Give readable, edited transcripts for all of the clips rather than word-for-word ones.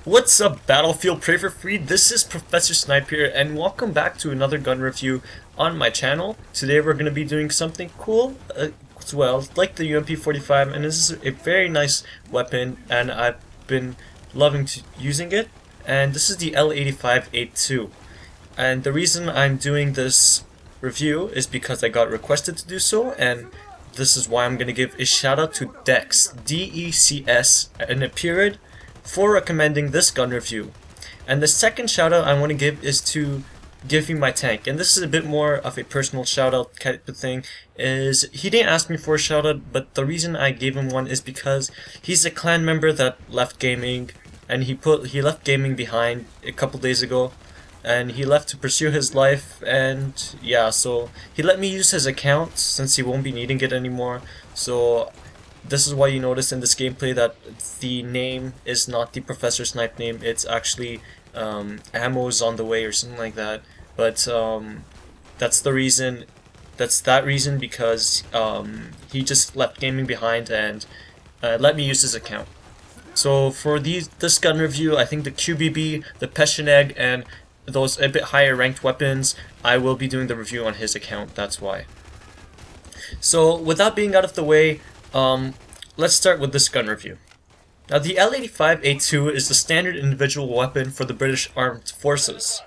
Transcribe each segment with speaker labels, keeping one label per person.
Speaker 1: What's up, Battlefield Pray for Free? This is ProfessorSnipe here, and welcome back to another gun review on my channel. Today we're going to be doing something cool as well, like the UMP45, and this is a very nice weapon, and I've been loving using it. And this is the L85A2, and the reason I'm doing this review is because I got requested to do so, and this is why I'm going to give a shout out to Decs, D-E-C-S, in a period, for recommending this gun review. And the second shout out I want to give is to give me my tank, and this is a bit more of a personal shout out type of thing. Is he didn't ask me for a shout out, but the reason I gave him one is because he's a clan member that left gaming, and he left gaming behind a couple days ago, and he left to pursue his life. And yeah, so he let me use his account since he won't be needing it anymore. So this is why you notice in this gameplay that the name is not the ProfessorSnipe name, it's actually ammo's on the way or something like that. But that's the reason, because he just left gaming behind and let me use his account. So for this gun review, I think the QBB, the Peschenegg, and those a bit higher ranked weapons, I will be doing the review on his account, that's why. So with that being out of the way, let's start with this gun review. Now, the L85A2 is the standard individual weapon for the British Armed Forces.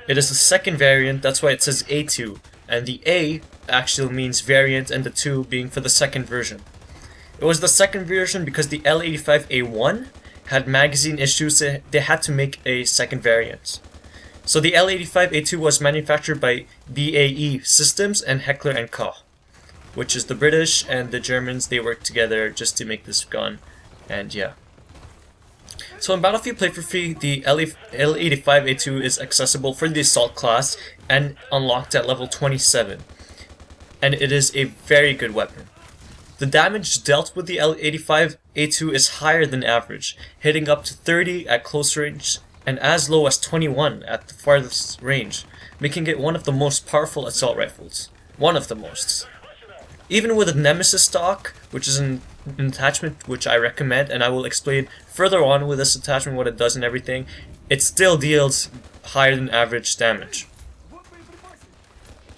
Speaker 1: It is the second variant, that's why it says A2, and the A actually means variant, and the 2 being for the second version. It was the second version because the L85A1 had magazine issues, so they had to make a second variant. So the L85A2 was manufactured by BAE Systems and Heckler & Koch, which is the British and the Germans. They worked together just to make this gun, and yeah. So in Battlefield Play for Free, the L85A2 is accessible for the Assault class and unlocked at level 27, and it is a very good weapon. The damage dealt with the L85A2 is higher than average, hitting up to 30 at close range and as low as 21 at the farthest range, making it one of the most powerful assault rifles. One of the most. Even with a Nemesis stock, which is an attachment which I recommend, and I will explain further on with this attachment what it does and everything, it still deals higher than average damage.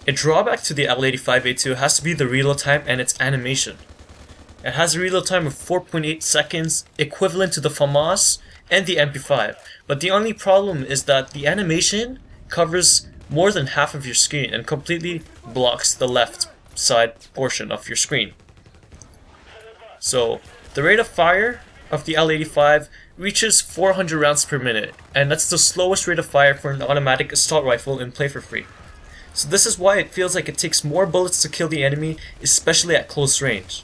Speaker 1: A drawback to the L85A2 has to be the reload time and its animation. It has a reload time of 4.8 seconds, equivalent to the FAMAS and the MP5, but the only problem is that the animation covers more than half of your screen and completely blocks the left side portion of your screen. So the rate of fire of the L85 reaches 400 rounds per minute, and that's the slowest rate of fire for an automatic assault rifle in Play for Free. So this is why it feels like it takes more bullets to kill the enemy, especially at close range.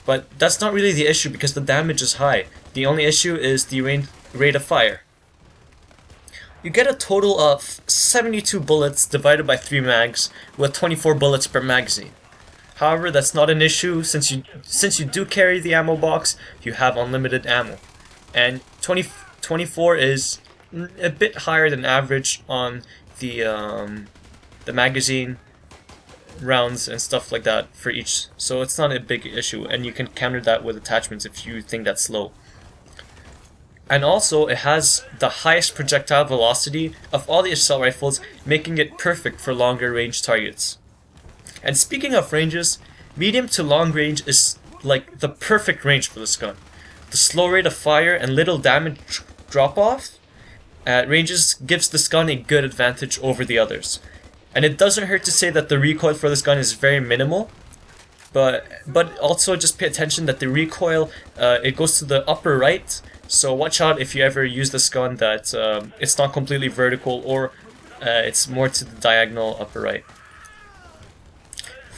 Speaker 1: But that's not really the issue because the damage is high. The only issue is the rate of fire. You get a total of 72 bullets divided by 3 mags, with 24 bullets per magazine. However, that's not an issue since you do carry the ammo box, you have unlimited ammo. And 24 is a bit higher than average on the magazine rounds and stuff like that for each, so it's not a big issue, and you can counter that with attachments if you think that's slow. And also, it has the highest projectile velocity of all the assault rifles, making it perfect for longer range targets. And speaking of ranges, medium to long range is like the perfect range for this gun. The slow rate of fire and little damage drop off at ranges gives this gun a good advantage over the others. And it doesn't hurt to say that the recoil for this gun is very minimal, but also just pay attention that the recoil, it goes to the upper right, so watch out if you ever use this gun that it's not completely vertical, or it's more to the diagonal upper right.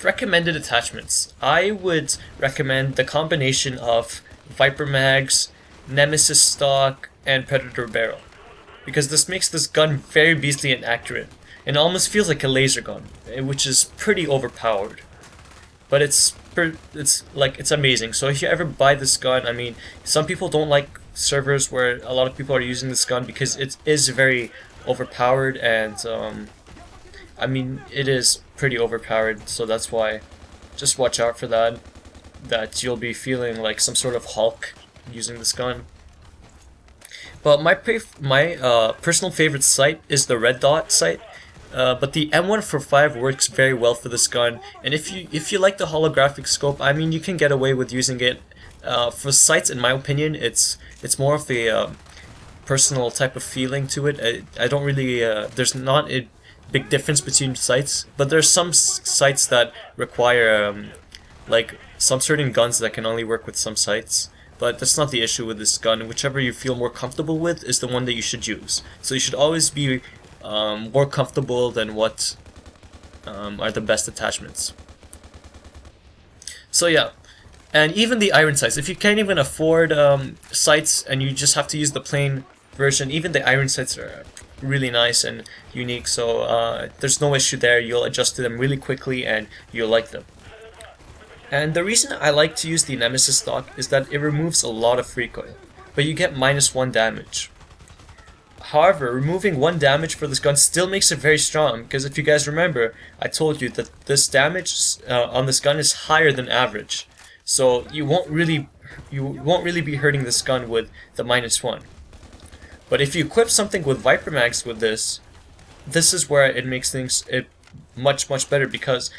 Speaker 1: Recommended attachments. I would recommend the combination of Viper mags, Nemesis stock, and Predator barrel, because this makes this gun very beastly and accurate. It almost feels like a laser gun, which is pretty overpowered, but it's amazing. So if you ever buy this gun, I mean, some people don't like servers where a lot of people are using this gun because it is very overpowered, and I mean, it is pretty overpowered, so that's why just watch out for that you'll be feeling like some sort of Hulk using this gun. But my personal favorite sight is the red dot sight. But the M145 works very well for this gun, and if you like the holographic scope, I mean, you can get away with using it. For sights, in my opinion, it's more of a personal type of feeling to it. I don't really there's not a big difference between sights, but there's some sights that require like some certain guns that can only work with some sights. But that's not the issue with this gun. Whichever you feel more comfortable with is the one that you should use. So you should always be more comfortable than what are the best attachments. So yeah, and even the iron sights. If you can't even afford sights and you just have to use the plain version, even the iron sights are really nice and unique. So there's no issue there. You'll adjust to them really quickly and you'll like them. And the reason I like to use the Nemesis stock is that it removes a lot of recoil, but you get -1 damage. However, removing 1 damage for this gun still makes it very strong, because if you guys remember, I told you that this damage on this gun is higher than average. So you won't really be hurting this gun with the -1. But if you equip something with Viper Mags with this is where it makes things much better, because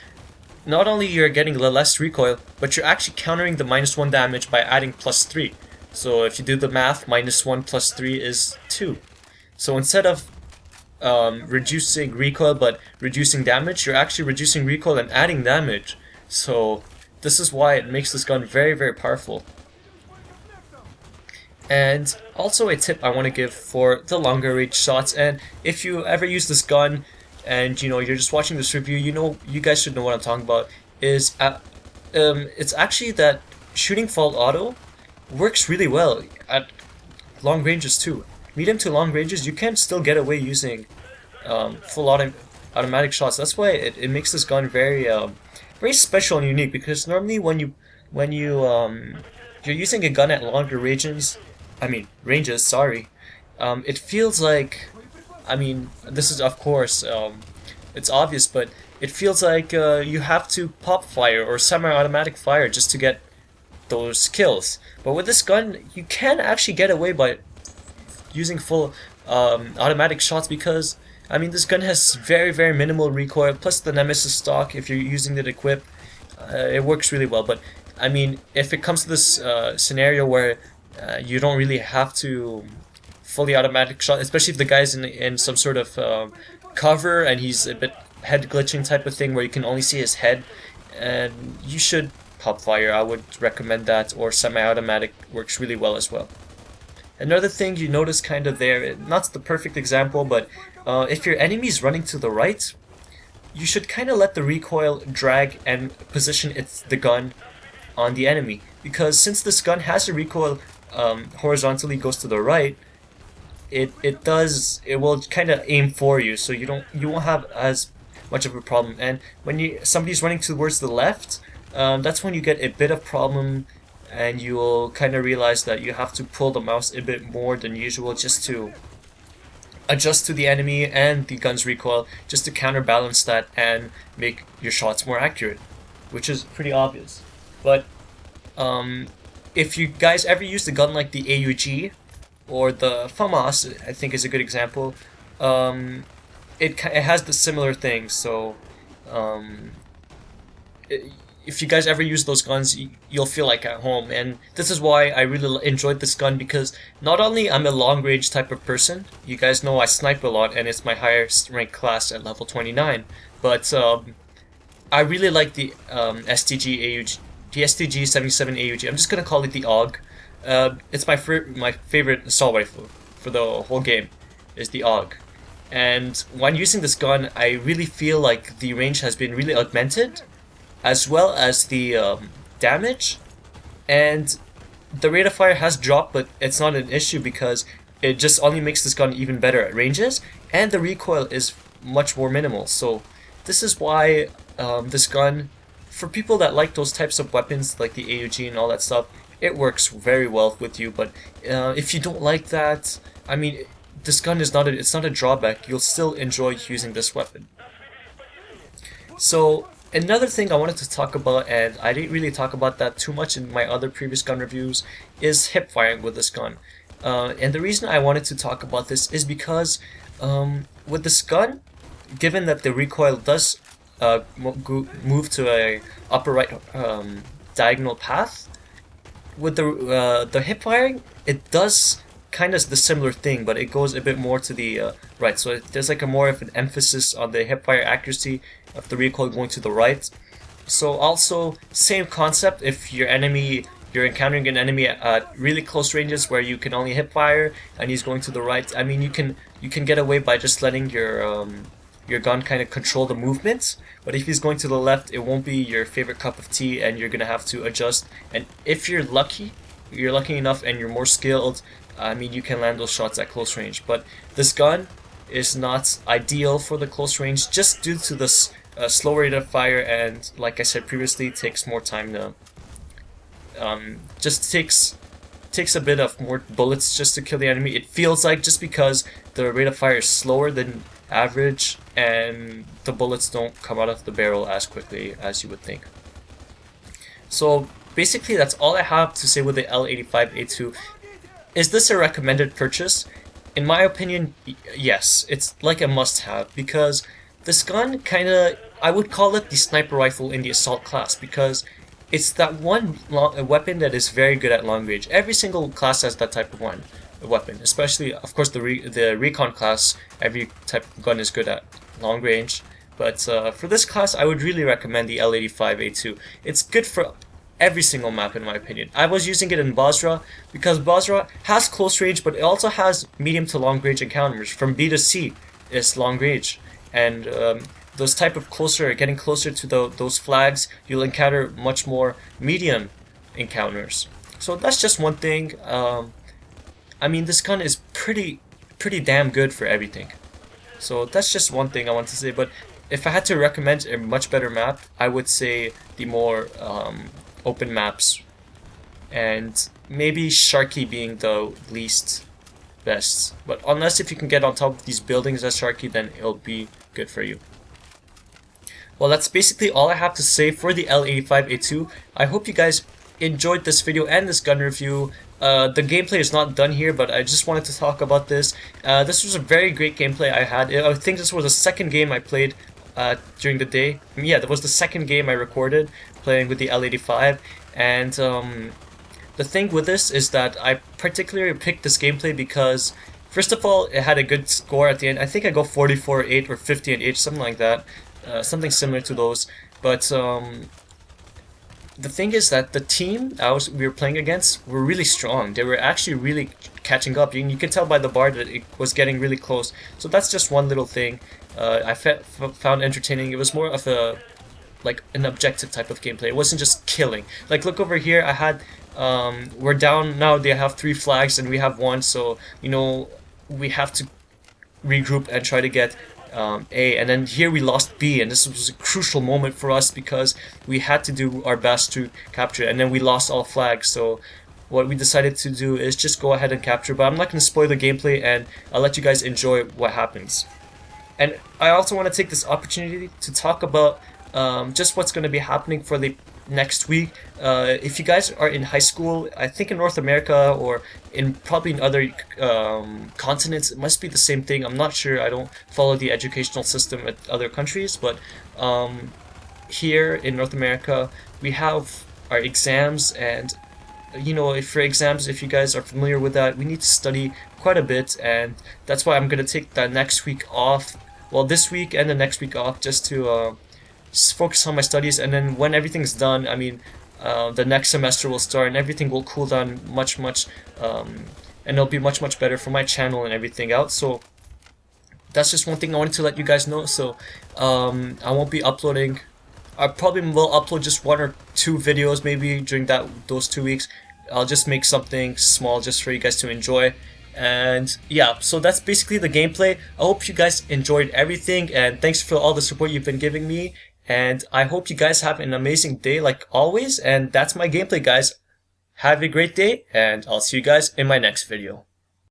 Speaker 1: not only you're getting less recoil, but you're actually countering the -1 damage by adding +3. So if you do the math, -1 + 3 is 2. So instead of reducing recoil but reducing damage, you're actually reducing recoil and adding damage. So this is why it makes this gun very powerful. And also a tip I want to give for the longer range shots, and if you ever use this gun and you're just watching this review, you guys should know what I'm talking about, is it's actually that shooting fault auto works really well at long ranges too. Medium to long ranges, you can still get away using full automatic shots. That's why it makes this gun very special and unique, because normally when you're using a gun at longer ranges, it feels like, this is of course it's obvious, but it feels like you have to pop fire or semi-automatic fire just to get those kills. But with this gun, you can actually get away by using full automatic shots, because this gun has very minimal recoil, plus the Nemesis stock, if you're using it equipped, it works really well. But if it comes to this scenario where you don't really have to fully automatic shot, especially if the guy's in some sort of cover and he's a bit head glitching type of thing where you can only see his head, and you should pop fire. I would recommend that, or semi-automatic works really well as well. Another thing you notice kind of there, not the perfect example, but if your enemy's running to the right, you should kind of let the recoil drag and position the gun on the enemy, because since this gun has a recoil horizontally goes to the right, it will kind of aim for you, so you won't have as much of a problem. And when somebody's running towards the left, that's when you get a bit of problem, and you'll kind of realize that you have to pull the mouse a bit more than usual just to adjust to the enemy and the gun's recoil, just to counterbalance that and make your shots more accurate, which is pretty obvious. But if you guys ever used a gun like the AUG or the FAMAS, I think is a good example, it has the similar thing. So if you guys ever use those guns, you'll feel like at home. And this is why I really enjoyed this gun, because not only I'm a long range type of person, you guys know I snipe a lot and it's my highest rank class at level 29, but I really like the STG AUG, the STG 77 AUG. I'm just gonna call it the AUG. It's my favorite assault rifle for the whole game, is the AUG. And when using this gun, I really feel like the range has been really augmented, as well as the damage, and the rate of fire has dropped, but it's not an issue because it just only makes this gun even better at ranges, and the recoil is much more minimal. So this is why this gun, for people that like those types of weapons like the AUG and all that stuff, it works very well with you. But if you don't like that, this gun is not a drawback. You'll still enjoy using this weapon. So another thing I wanted to talk about, and I didn't really talk about that too much in my other previous gun reviews, is hip firing with this gun. And the reason I wanted to talk about this is because with this gun, given that the recoil does move to a upper right diagonal path, with the hip firing, it does kind of the similar thing, but it goes a bit more to the right. So there's like a more of an emphasis on the hip fire accuracy of the recoil going to the right. So also same concept. If you're encountering an enemy at really close ranges where you can only hip fire and he's going to the right, I mean you can get away by just letting your gun kind of control the movement. But if he's going to the left, it won't be your favorite cup of tea, and you're gonna have to adjust. And if you're lucky enough and you're more skilled, I mean you can land those shots at close range. But this gun is not ideal for the close range just due to this slower rate of fire, and like I said previously, it takes more time to just takes a bit of more bullets just to kill the enemy. It feels like, just because the rate of fire is slower than average and the bullets don't come out of the barrel as quickly as you would think. So basically that's all I have to say with the L85A2. Is this a recommended purchase? In my opinion, yes. It's like a must-have, because this gun kinda, I would call it the sniper rifle in the assault class, because it's that one weapon that is very good at long range. Every single class has that type of weapon, especially, of course, the recon class. Every type of gun is good at long range, but for this class, I would really recommend the L85A2. It's good for every single map, in my opinion. I was using it in Basra because Basra has close range, but it also has medium to long range encounters. From B to C is long range, and those type of getting closer to those flags, you'll encounter much more medium encounters. So that's just one thing. I mean, this gun is pretty damn good for everything. So that's just one thing I want to say. But if I had to recommend a much better map, I would say the more open maps, and maybe Sharky being the least best. But unless if you can get on top of these buildings as Sharky, then it'll be good for you. Well, that's basically all I have to say for the L85A2. I hope you guys enjoyed this video and this gun review. The gameplay is not done here, but I just wanted to talk about this. This was a very great gameplay I had. I think this was the second game I played during the day. Yeah, that was the second game I recorded playing with the L85. And the thing with this is that I particularly picked this gameplay because, first of all, it had a good score at the end. I think I go 44-8 or 50-8, something like that. Something similar to those. But the thing is that the team we were playing against were really strong. They were actually really catching up. You can tell by the bar that it was getting really close. So that's just one little thing I found entertaining. It was more of an objective type of gameplay. It wasn't just killing. Like, look over here, I had we're down now. They have 3 flags and we have 1. So we have to regroup and try to get A, and then here we lost B, and this was a crucial moment for us because we had to do our best to capture it, and then we lost all flags. So what we decided to do is just go ahead and capture, but I'm not going to spoil the gameplay, and I'll let you guys enjoy what happens. And I also want to take this opportunity to talk about just what's going to be happening for the next week. If you guys are in high school, I think in North America or probably in other continents, it must be the same thing. I'm not sure. I don't follow the educational system at other countries, but here in North America, we have our exams, and for exams, if you guys are familiar with that, we need to study quite a bit, and that's why I'm gonna take the next week off. Well, this week and the next week off, just to focus on my studies, and then when everything's done, I mean, the next semester will start and everything will cool down much, and it'll be much better for my channel and everything else. So that's just one thing I wanted to let you guys know. So I won't be uploading. I probably will upload just 1 or 2 videos maybe during those 2 weeks. I'll just make something small just for you guys to enjoy. And yeah, so that's basically the gameplay. I hope you guys enjoyed everything, and thanks for all the support you've been giving me. And I hope you guys have an amazing day like always. And that's my gameplay, guys. Have a great day, and I'll see you guys in my next video.